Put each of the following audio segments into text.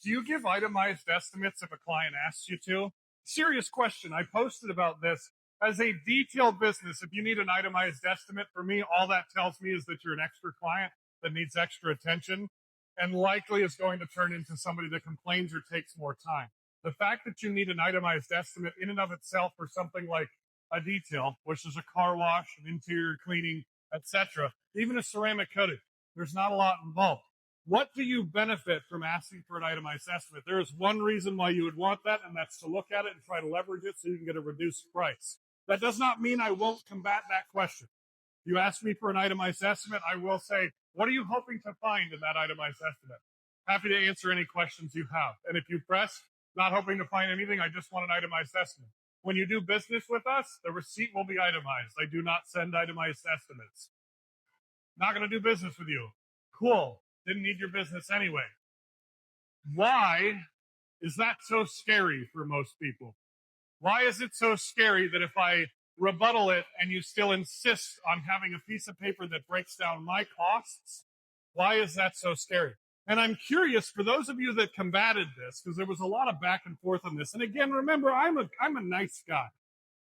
Do you give itemized estimates if a client asks you to? Serious question. I posted about this. As a detailed business, if you need an itemized estimate, for me, all that tells me is that you're an extra client that needs extra attention and likely is going to turn into somebody that complains or takes more time. The fact that you need an itemized estimate in and of itself for something like a detail, which is a car wash, an interior cleaning, etc., even a ceramic coating, there's not a lot involved. What do you benefit from asking for an itemized estimate? There is one reason why you would want that, and that's to look at it and try to leverage it so you can get a reduced price. That does not mean I won't combat that question. If you ask me for an itemized estimate, I will say, what are you hoping to find in that itemized estimate? Happy to answer any questions you have. And if you press, not hoping to find anything, I just want an itemized estimate. When you do business with us, the receipt will be itemized. I do not send itemized estimates. Not going to do business with you. Cool. Didn't need your business anyway. Why is that so scary for most people? Why is it so scary that if I rebuttal it and you still insist on having a piece of paper that breaks down my costs? Why is that so scary? And I'm curious, for those of you that combated this, because there was a lot of back and forth on this. And again, remember, I'm a nice guy.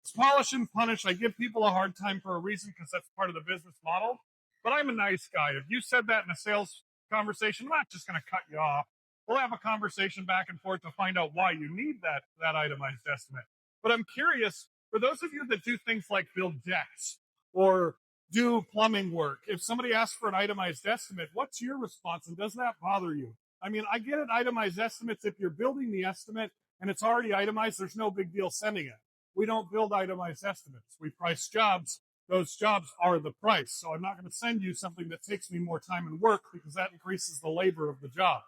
It's polish and punish. I give people a hard time for a reason because that's part of the business model. But I'm a nice guy. If you said that in a sales conversation, I'm not just going to cut you off. We'll have a conversation back and forth to find out why you need that itemized estimate. But I'm curious, for those of you that do things like build decks or do plumbing work, if somebody asks for an itemized estimate, what's your response? And does that bother you? I mean, I get it, itemized estimates. If you're building the estimate and it's already itemized, there's no big deal sending it. We don't build itemized estimates. We price jobs. Those jobs are the price. So I'm not going to send you something that takes me more time and work because that increases the labor of the job.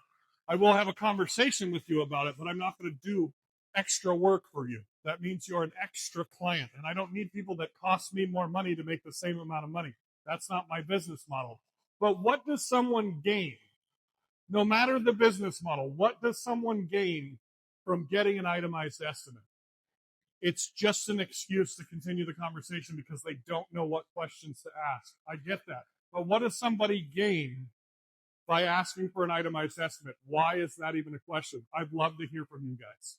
I will have a conversation with you about it, but I'm not going to do extra work for you. That means you're an extra client, and I don't need people that cost me more money to make the same amount of money. That's not my business model. But what does someone gain? No matter the business model, what does someone gain from getting an itemized estimate? It's just an excuse to continue the conversation because they don't know what questions to ask. I get that. But what does somebody gain by asking for an itemized estimate? Why is that even a question? I'd love to hear from you guys.